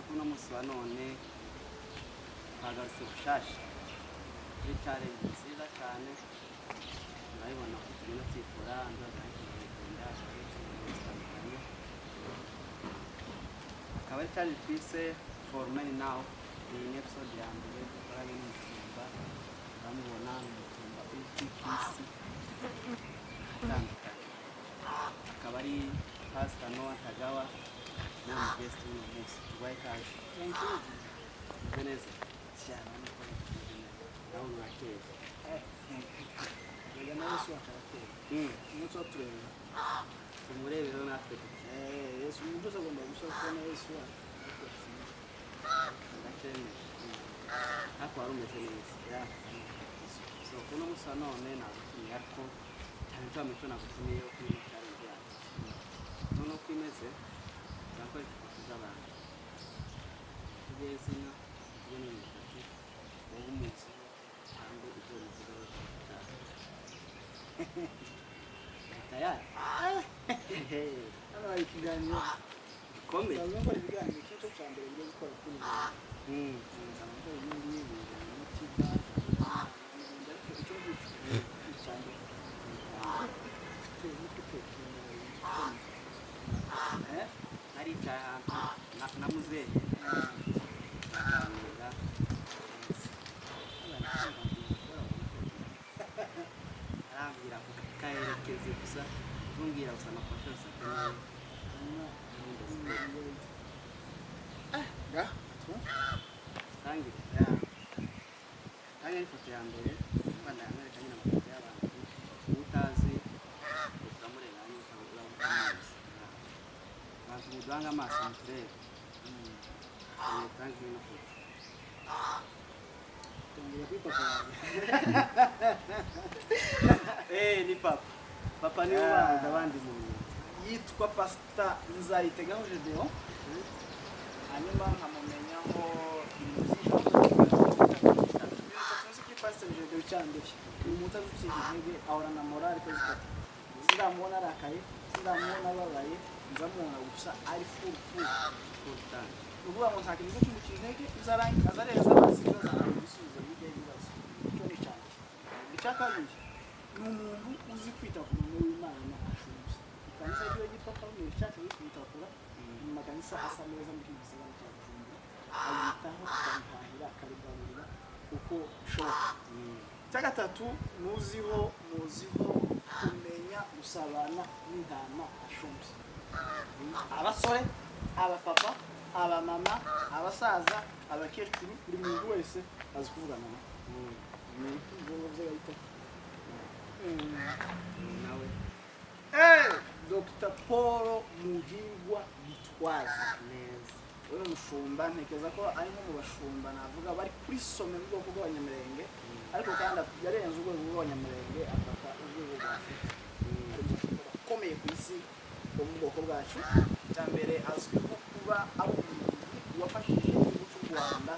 kuno musi wa none twagarutse gushasha kuri challenge nziza cyane urabibona ko turimo twikora ndagenda zitandukanye akaba ari challenge twise for many now iyi episode ya mbere dukoranye n'umushumba uramubona umushumba w'ikisi atandukanye akaba ari Pastor Noah Tagawa na guest uyu munsi tubaye kaje. Thank you. Veneza cyane nuko nawe urakeye. Oya nawe si wakarateye. Umunsi wa tureba. Umurebero natwe. Yesu umuntu agomba gushaka na Yesu wa. Ndakene. Hako arumeze neza. Ya. So kuno musa none nagutumye ariko cyane cyane cyo nagutumye yo kuri challenge yacu. Nono kwimeze nakora ifoto z'abantu. Tugezina tugene n'itatu. Wowe umunsi kandi ibyo bivuga cyane. Tayari. Hano hari ikiganiro Komeye. cyangwa ngo ibiganiro cy'icyo cya mbere byo gukora kuri nzambo y'indi y'umutima Naricaye ahantu na muzehe arambwira ko kaherekeze gusa umbwira gusa nafashe gusa tangira ifoto ya mbere Rwanda y'Amerika nyine amafoto y'abantu utazi ukamurenganya ukabura amazi abantu mudanga amaso muturebe tangira ino foto tongera kuri papa ni papa niwe ubanza abandi mu yitwa Pastor Nzayitegaho Gedeon hanyuma nkamumenyaho Pastor Gedeon cyandike uyu mutazi ukijije ahorana morale ko zifata zidamubona arakaye zidamubona babaye nzamubona gusa ari full time uvuga ngo nta kintu cy'umukino intege izarangiza azareza abasigaye azaranga ibisubizo bijya ibibazo cyo ni cyane icya kabiri ni umuntu uzi kwita ku muntu w'Imana ashumbye ikanisa ryo gitwa Pawulo cyacu bikwitapura mu makanisa asa neza muri iki gisagara cya Bujumbura ayitaho akamuhahira akarigaburira uko shoka cya gatatu muziho kumenya gusabana n'intama ashumbye abasore abapapa abamama abasaza abakecuru buri muntu wese azi kuvugana nawe ibyo byayita nawe Dr. Paul Muhirwa Gitwaza neza we n'umushumba ntekeza ko ari nko mu bashumba navuga bari kuri some mu bwoko bw'abanyamurenge ariko kandi yarenze urwego rw'abanyamurenge afata urwego rwa Afurika ari umushumba ukomeye ku isi wo mu bwoko bwacu cya mbere azwiho kuba ari umuntu wafashije igihugu cy'u Rwanda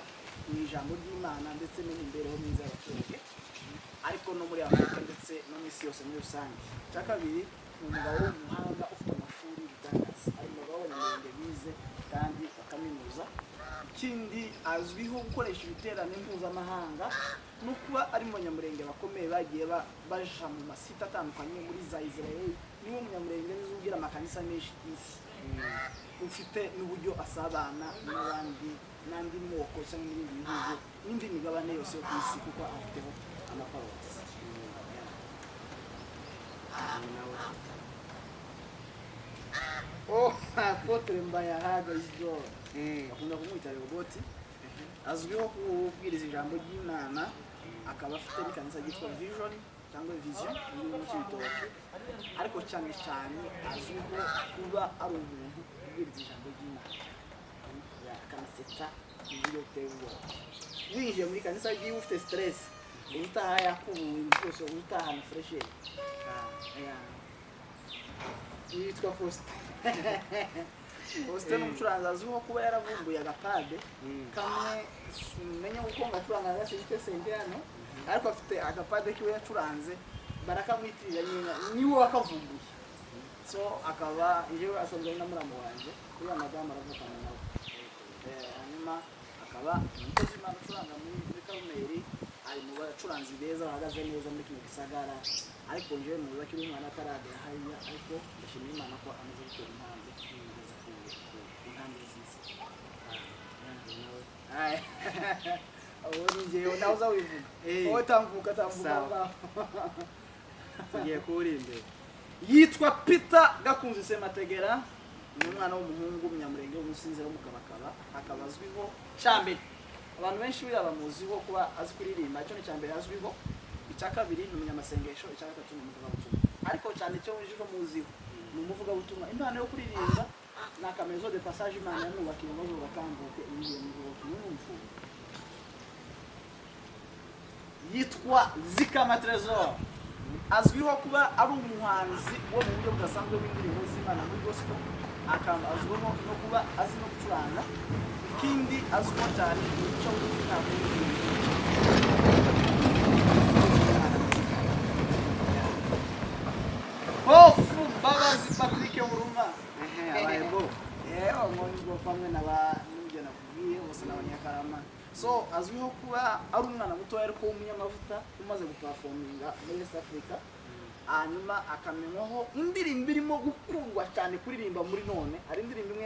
mu ijambo ry'Imana ndetse n'imibereho myiza y'abaturage ariko no muri Afurika ndetse no mu isi yose muri rusange cya kabiri ni umugabo w'umuhanga ufite amashuri bitangaza ari umugabo w'abanyamurenge bize kandi bakaminuza ikindi azwiho gukoresha ibiterane mpuzamahanga no kuba ari mu banyamurenge bakomeye bagiye baja mu masite atandukanye muri za Israel niwe munyamurenge ugira amakanisa menshi isi ufite n'uburyo asabana n'andi moko cyangwa n'ibindi bihugu n'indi migabane yose yo ku isi kuko afiteho amaparuwasi Apotre Mbayahaga Isidore akunda kumwita roboti azwiho kubwiriza ijambo ry'Imana akaba afite n'ikanisa ryitwa Vision cyangwa Vision mu cy'ibitoki ariko cyane azwiho kuba ari umuntu ubwiriza ijambo ry'Imana akanasetsa ibyo tewo winjiye muri kanisa ry'iwe ufite stress utaha yakubuye byose utahana fresh air yitwa Faustin n'umucuranzi azwiho kuba yaravumbuye agapade kamwe menye uko ngacuranga agasite sente hano ariko afite agapade kiwe yacuranze barakamwitirira niwe wakavumbuye so akaba njyewe asanzwe na muramu wanjye kuri amadamu aravukana nawe hanyuma akaba umukozi w'Imana ucuranga muri Karumeli, ari mu bacuranzi beza bahagaze neza muri kino gisagara, ariko njyewe muzi ko umwana ataragera hariya, ariko ndashimira Imana ko amaze gutera intambwe kugeza ku intambwe nziza. Ubu ni njyewe nawe uza wivuga, wowe tambuka tugiye kuwuri imbere. Yitwa Peter Gakunzi Semategera, ni umwana w'umuhungu w'umunyamurenge w'umusinzi wo mu Kabakaba, akaba azwiho cyambere. Abantu benshi buriya bamuziho kuba azi kuririmba, icyo ni cyambere azwiho. Icya kabiri ni umunyamasengesho, icya gatatu ni umuvugabutumwa. Ariko cyane cyo wijwe muziho ni umuvugabutumwa. Impano yo kuririmba ni akamezo de passage Imana yamwubakiye ngo batambuke ibiye mu gihugu n'umfuko. Yitwa Zikama Trésor, azwiho kuba ari umuhanzi wo mu buryo budasanzwe w'indirimbo z'Imana muri gospel, akaba azwiho no kuba azi no gucuranga. Ikindi azwiho cyane ni icyo bugufi ntabwo Bofu Mbabazi Patrick Buruma, abaye bofu. Omoni bofu hamwe n'abantu nakubwiye bose n'abanyakarama. So azwiho kuba ari umwana muto ariko w'umunyamavuta umaze guperforminga muri East Africa. Hanyuma akamenwaho indirimbo irimo gukundwa cyane kuririmba muri none. Ari indirimbo imwe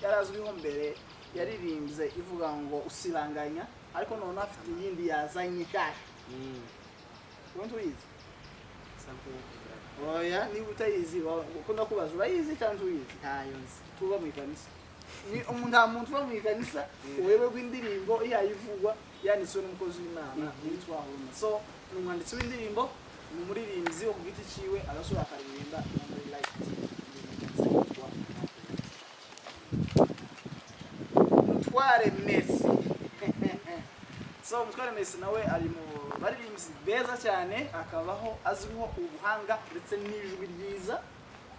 yarazwiho mbere, yaririmbye ivuga ngo usiranganya, ariko none afite iyindi yazanye cyane. Won't uyizi? Oya, niba utayizi ukunda kubaza urayizi cyangwa uyizi? Ntayo nzi. Tuba mu ikanisa. Ni nta muntu uba mu ikanisa uwewe rw'indirimbo yayivugwa yanditswe n'umukozi w'Imana witwa Huruma. So ni umwanditsi w'indirimbo, ni umuririmbyi wo ku giti ciwe, agasura akaririmba muri Light Mutware Messi. So Mutware Messi nawe ari mu baririmbyi beza cyane, akabaho azwiho ubuhanga ndetse n'ijwi ryiza.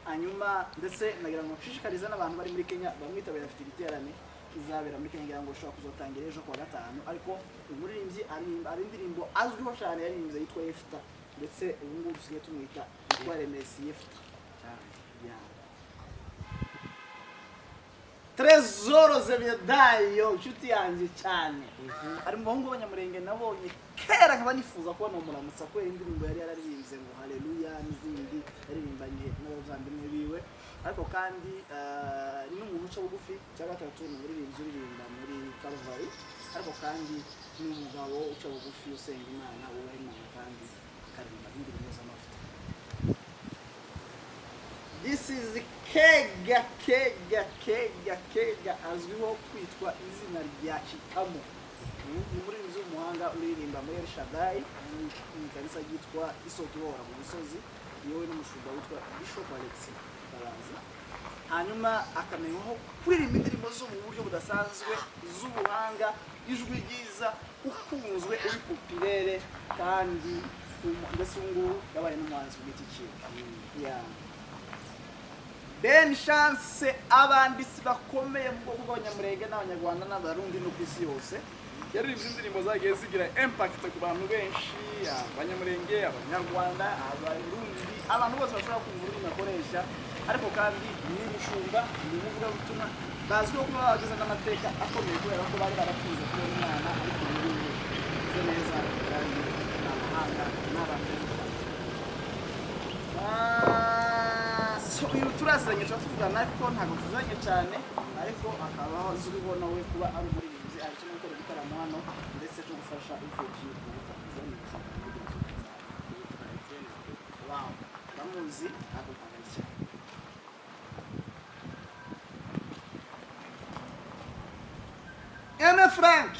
Hanyuma ndetse nagira ngo nshishikarize n'abantu bari muri Kenya bamwitabira, afite igiterane izabera muri Kenya, ngira ngo ushobora kuzotangira ejo kuwa gatanu. Ariko umuririmbyi ari indirimbo azwiho cyane yaririmbye yitwa Yefta, ndetse ubu ngubu dusigaye tumwita Mutware Messi Yefta. Trésor Zebedayo, inshuti yanjye cyane, ari mu bahungu b'Abanyamurenge nabonye kera nkaba nifuza kubona umuramutsa kubera indirimbo yari yararirimbye ngo haleluya n'izindi yaririmbanye n'abavandimwe biwe. Ariko kandi ni n'umuntu uca bugufi. Cya gatatu ni umuririmbyi uririmba muri Calvary, ariko kandi ni umugabo uca bugufi usenga Imana, wubaha Imana kandi akaririmba indirimbo z'amavuta. This is Kega, azwiho kwitwa izina rya Chitamo. Ni umuririmbyi w'umuhanga uririmba muri El Shaddai, mu kanisa ryitwa Isoko Ihora mu Misozi, yewe n'umushumba witwa Bishop Alex Baraza. Hanyuma akamenywaho kuririmba indirimbo zo mu buryo budasanzwe z'ubuhanga, ijwi ryiza, ukunzwe, uri populaire, kandi ndetse ngo yabaye n'umuhanzi ku giti cyiwe. Ben Chance, abanditsi bakomeye mu bwoko bw'Abanyamurenge n'Abanyarwanda n'Abarundi no ku isi yose, yaririmbye indirimbo zagiye zigira impact ku bantu benshi, Abanyamurenge, Abanyarwanda, Abarundi, abantu bose bashobora kumva ururimi akoresha. Ariko kandi ni umushumba, ni umuvugabutumwa, bazwiho kuba bagize n'amateka akomeye kubera ko bari barapfuze kubera Imana, ariko bimeze neza kandi n'amahanga n'abantu. Uyu turaziranye tuba tuvugana, ariko ntabwo tuzanye cyane, ariko akabaho azwiho nawe kuba ari umuririmbyi, ari kimwe gukora igitaramo hano ndetse no gufasha imfubyi kuzanisha. Wow, bamuzi ako kagari cyane. Eme Frank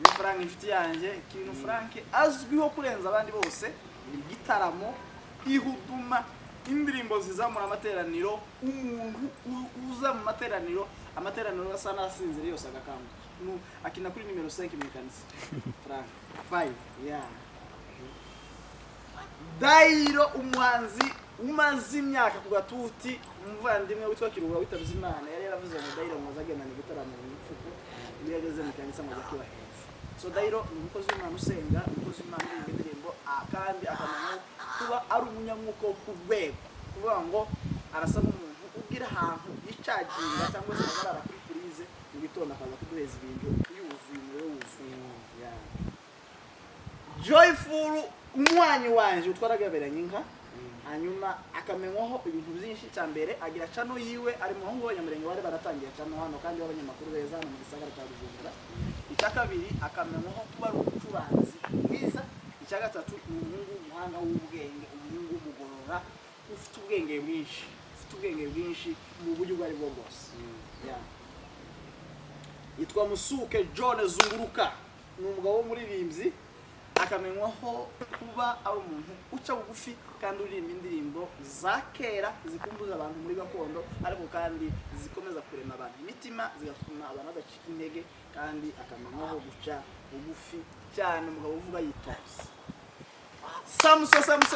ni Frank inshuti yanjye. Ikintu Frank azwiho kurenza abandi bose ni igitaramo, ihuduma, indirimbo zizamura amateraniro. Umuntu uza mu materaniro asa n'asinzira yose agakanguka. Akina kuri nimero 5 mu kanisa. Frank 5, yeah. Dairo, umuhanzi umaze imyaka ku gatuti, umuvandimwe witwa Kiruhura witabye Imana, yari yaravuze ngo Dairo muzagenda mu gitaramo mu mfuko, iyo yageze mu kanisa mu zakiba heza. So Dairo ni umukozi w'Imana usenga, umukozi w'Imana uririmba indirimbo, kandi akamenya kuba ari umunyamwuka ku rwego, kuvuga ngo arasa n'umuntu igira ahantu yicaginga cyangwa se ahagarara kuri purize mu gitondo akaza kuduheza ibintu yuzuye umuriro wuzuye. Joyful umwanyi wanje utwaragaberanye inka hanyuma akamenwaho ibintu byinshi. Cya mbere agira channel yiwe ari mu bahungu b'abanyamurenge bari baratangiye channel hano kandi b'abanyamakuru beza hano mu gisagara cya Bujumbura. Icya kabiri akamenwaho kuba ari umucuranzi mwiza. Icya gatatu ni umuhungu w'umuhanga w'ubwenge, umuhungu w'umugorora ufite ubwenge bwinshi mu buryo ubwo ari bwo bwose. Yitwa Musuke John Zunguruka, ni umugabo w'umuririmbyi. Akamenwaho kuba ari umuntu uca bugufi kandi uririmba indirimbo za kera zikumbuza abantu muri gakondo, ariko kandi zikomeza kurema abantu imitima, zigatuma abantu badacika intege, kandi akamenwaho guca bugufi cyane. Umugabo uvuga yitonze.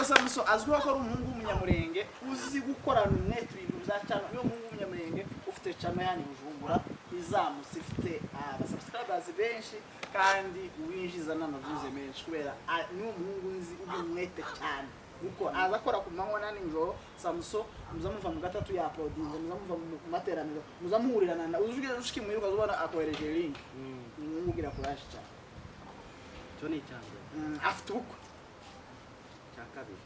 Samuso azwiho ko ari umuhungu w'umunyamurenge uzi gukorana umwete ibintu bya cyane. Niyo muhungu w'umunyamurenge ufite channel yani Bujumbura izamutse, ifite abasubscribers benshi kandi uwinjiza n'amavuze menshi kubera niyo muhungu nzi ugira umwete cyane kuko aza akora ku manywa na nijoro. Samuso muzamuva mu gatatu ya uploading, muzamuva mu materaniro, muzamuhurirana na uzushiki muri ukazubona akohereje link. Umugira kuraje cyane. Cyo ni cyangwa afite uko kabiri.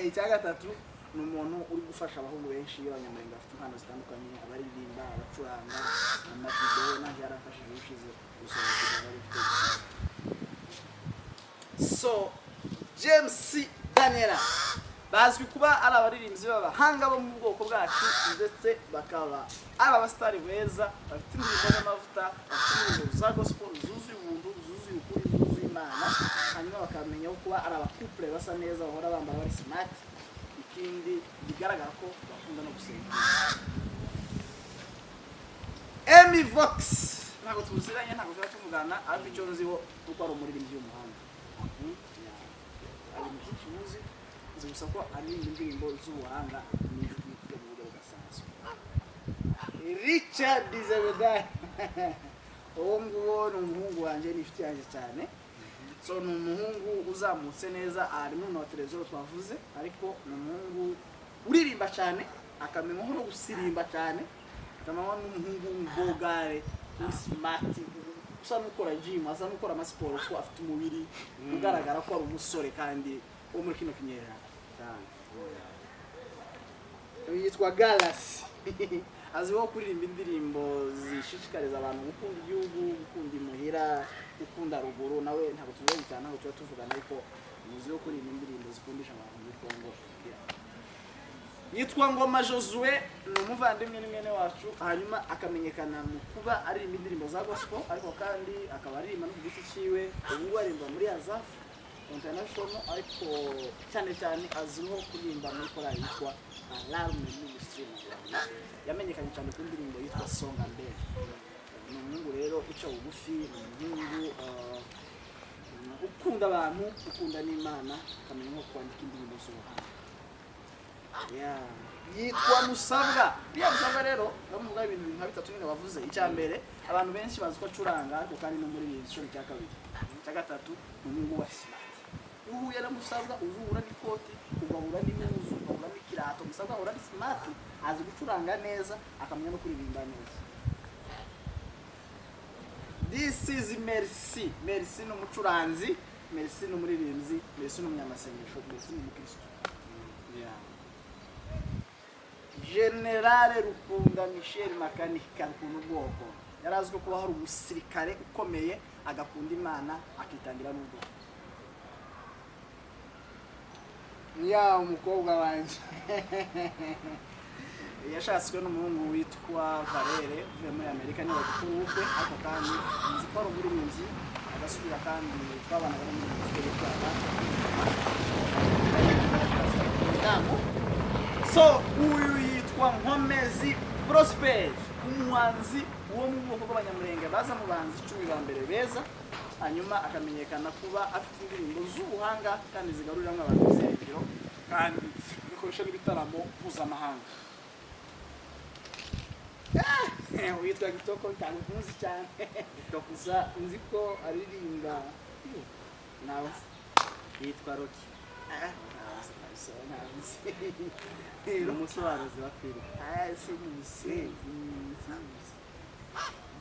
Icya gatatu ni umuntu uri gufasha abahungu benshi b'abanyamurenge bafite impano zitandukanye, abaririmba, abacuranga, amavideo n'aho yarafashije ushize gusohoza bari bifite. So James Daniela bazwi kuba ari abaririmbyi b'abahanga bo mu bwoko bwacu, ndetse bakaba ari abasitari beza bafite indirimbo z'amavuta, bafite indirimbo za gospel zuzuye ubuntu, zuzuye ukuri, zuzuye Imana. Hanyuma bakamenya kuba ari abakupure basa neza, bahora bambara bari smart. Ikindi bigaragara ko bakunda no gusenga. Amy Vox ntabwo tuziranye, ntabwo tuba tuvugana, ariko icyo nziho kuko ari umuririmbyi w'umuhanga. Ari mu byinshi muzi gusa ko ari indirimbo z'ubuhanga n'ijwi ryo mu buryo budasanzwe. Richard Zebedaya uwo nguwo ni umuhungu wanjye, ni inshuti yanjye cyane. So ni umuhungu uzamutse neza, ari mu na televiziyo twavuze, ariko ni umuhungu uririmba cyane, akamenwaho no gusirimba cyane. Akamenwaho n'umuhungu w'umugare uri smart, usa n'ukora gym, asa n'ukora amasiporo, ko afite umubiri ugaragara ko ari umusore kandi wo muri kino kinyera cyane. Yitwa Galasi azwiho kuririmba indirimbo zishishikariza abantu gukunda igihugu, gukunda imuhira, gukunda ruguru. Nawe ntabwo tuvuga cyane, ntabwo tuba tuvugana, ariko muziho kuririmba indirimbo zikundisha abantu muri Kongo. Yitwa Ngoma Josue, ni umuvandimwe n'umwene wacu. Hanyuma akamenyekana mu kuba aririmba indirimbo za gospel, ariko kandi akaba aririmba no ku giti cyiwe. Ubu aririmba muri Azaf International, ariko cyane cyane azwiho kuririmba muri korali yitwa Alarme Ministry. Yamenyekanye cyane ku ndirimbo yitwa Songa Mbere. Ni umuhungu rero uca bugufi, ni umuhungu ukunda abantu, ukunda n'Imana, akamenya nko kwandika indirimbo z'ubuhanga. Yitwa Musabwa. Musabwa rero bamuvuga ibintu nka bitatu nyine bavuze. Icya mbere abantu benshi bazi ko acuranga, ariko kandi no muri iyi shuri cya kabiri. Icya gatatu ni umuhungu wa smart. Uhuye na Musabwa uzura n'ikoti, ugahura n'impuzu, ugahura n'ikirato. Musabwa ahora ari smart, azi gucuranga neza, akamenya no kuririmba neza. This is Merci. Merci ni umucuranzi, Merci ni umuririmbyi, Merci ni umunyamasengesho, Merci ni umukristo. General Rukunda Michel Makanika kuntu bwoko yarazwe kuba hari umusirikare ukomeye, agakunda Imana, akitangira n'ubwo. Ya umukobwa wanje yashatswe n'umuhungu witwa Valere uvuye muri Amerika, niwe gukora ubukwe, ariko kandi nzi ko ari umuririmbyi, agasubira kandi twabana bari muri minisiteri y'Rwanda. So uyu yitwa Nkomezi Prosper, umuhanzi wo mu bwoko bw'abanyamurenge baza mu banzi 10 ba mbere beza. Hanyuma akamenyekana kuba afite indirimbo z'ubuhanga kandi zigaruriramo abantu izengero, kandi bikoresha n'ibitaramo mpuzamahanga. Witwa Kitoko cyane kunzi cyane, gusa nzi ko aririmba nawe. Yitwa Roki. umusobanuzi wa filime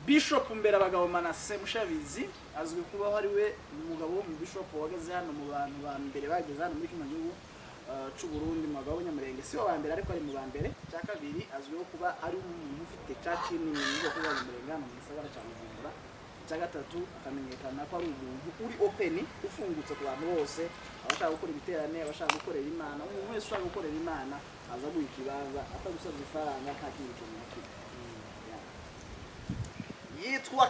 Bishop Mberabagabo Manase Mushabizi azwi kuba ari we umugabo wo mu Bishop wageze hano mu bantu ba mbere bageze hano muri kino gihugu c'u Burundi mu bagabo nyamurenge si wa mbere ariko ari mu ba mbere. Cya kabiri azwiho kuba ari umuntu ufite church nini mu kuba nyamurenge hano mu gisagara cya Bujumbura. Cya gatatu akamenyekana ko ari umuntu uri open ufungutse ku bantu bose abashaka gukora ibiterane abashaka gukorera Imana. Umuntu wese ushaka gukorera Imana aza guha ikibanza atagusabye ifaranga nta kintu cyose. Yitwa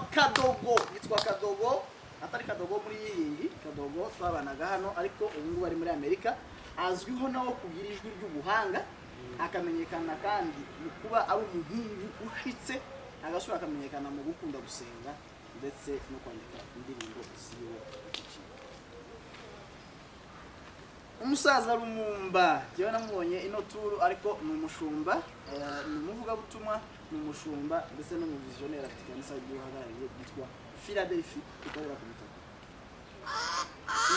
Kadogo atari Kadogo muri yindi Kadogo twabanaga hano ariko ubu ngubu ari muri Amerika. Azwiho nawo kugira ijwi ry'ubuhanga akamenyekana kandi mu kuba ari umuhungu ushitse agasura akamenyekana mu gukunda gusenga ndetse no kwandika indirimbo ziwe. Umusaza Lumumba jewe namubonye ino turu ariko ni umushumba ni umuvugabutumwa ni umushumba ndetse no mu visionnaire afite kanisa y'uhagarariye yitwa Philadelphia ikorera ku Mutaka.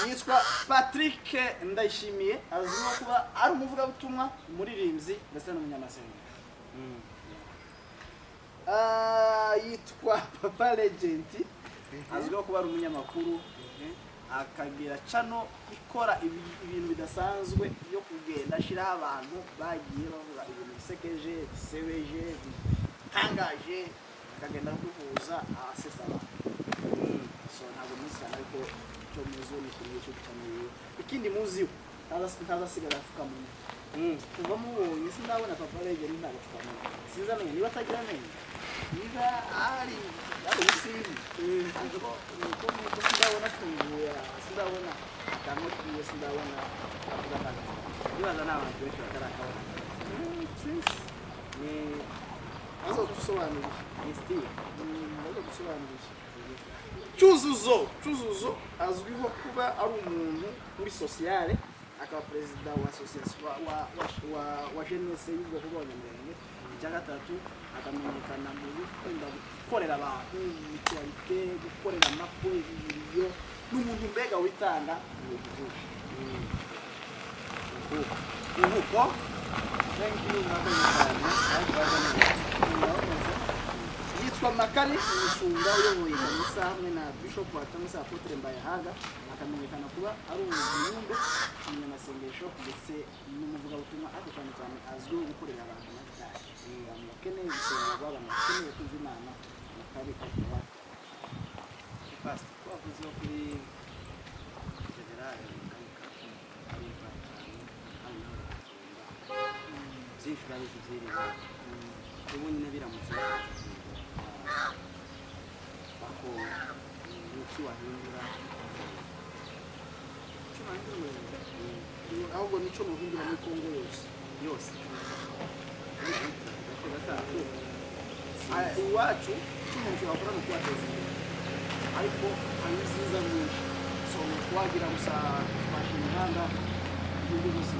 Yitwa Patrick Ndayishimiye azwiho kuba ari umuvugabutumwa umuririmbyi ndetse n'umunyamasenga. Yitwa Papa Legend azwiho kuba ari umunyamakuru akagira channel ikora ibintu bidasanzwe yo kugenda ashiraho abantu bagiye bavuga ibintu bisekeje bisebeje bitangaje akagenda kuvuza asesa abantu. So ntabwo musana ariko cyo muzo ni kuri cyo cyane. Ikindi muzi ntazasigara afuka mu kuva mubonye sindabona Papa Legend ntabafuka mu sinza none niba atagira nene niba ari usibi ariko uko sindabona funguye sindabona atamokiye sindabona akugana nibaza n'abantu benshi batarakabona ni azo gusobanura style azo gusobanura Cyuzuzo azwiho kuba ari umuntu muri sociale akaba president wa association wa jeunesse y'ubwoko bw'abanyamurenge. Cya gatatu akamenyekana mu gukunda gukorera abantu mutualite gukorera amakwe ibiriyo n'umuntu mbega witanga mu gihugu. Uko thank you yitwa Makari umushumba uyoboye kanisa hamwe na Bishop wa kanisa Apotre Mbayahaga akamenyekana kuba ari umunyumbe umunyamasengesho ndetse n'umuvugabutumwa ariko cyane cyane azwiho gukorera abantu n'abandi bakeneye gusenga abantu bakeneye kumva Imana Makari akaba pastor twavuze kuri general byinshi babizirira ubu nyine biramutse bako n'iki wahindura ahubwo nico muhindura muri Kongo yose iwacu cy'umuntu wakora no kwateza ariko ayiziza nyinshi so twagira gusa twasha imihanda y'ibyo byose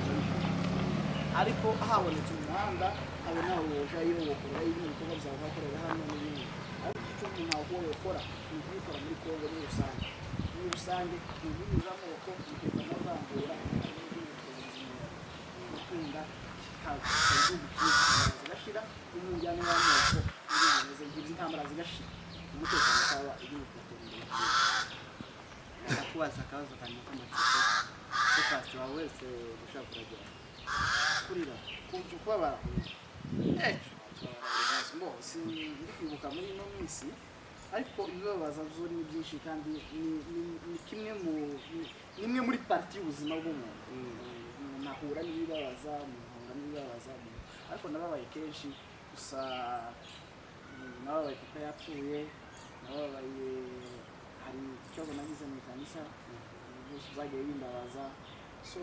ariko habonetse umuhanda abona woja iyo wokora ibikorwa byawe bakorera hano n'ibindi ariko icyo umuntu aho yokora ni kubikora muri Kongo muri rusange ni ubinyuza amoko bikeka n'avangura gukunda zigashira umujyana w'amoko ibintu bimeze intambara zigashira umutekano ukaba igihugu kubaza akabazo karimo k'amatsiko so pasi wawe wese ushaka kuragira kurira kuntu kwaba ndi kwibuka muri ino minsi ariko ibibabaza byo ni byinshi kandi ni kimwe muri parti y'ubuzima bw'umuntu nahura n'ibibabaza ariko nababaye kenshi gusa nababaye kuko yapfuye nababaye hari ikibazo nagize mu kanisa bagiye bimbabaza so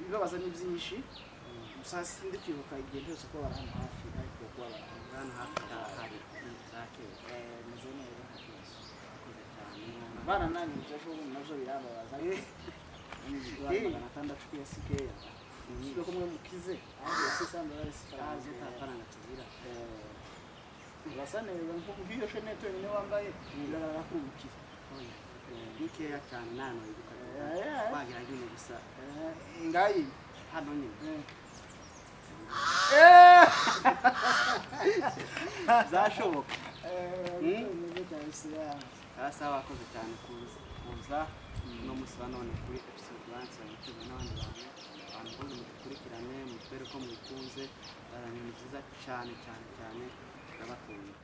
ibibabaza ni byinshi gusa ndi kwibuka igihe cyose ko bari hano hafi ariko kuba bari hafi hari zake meze neza bana nani cyo navyo birambabaza magana atandatu kuyasikeya niko kumwe mukize aho yasisamba bari sifaranze tafaranga tuzira basane nko kuhiyo shenete nyine wambaye birara kurukiza bikeya cyane nano yibuka bagira ibintu gusa ngayi hano nyine zashoboka hasi abakoze cyane kuza no musa none kuri episode 1 cyane n'abandi bantu bose mukurikirane mutwere ko mukunze ni nziza cyane cyane cyane ndabakunda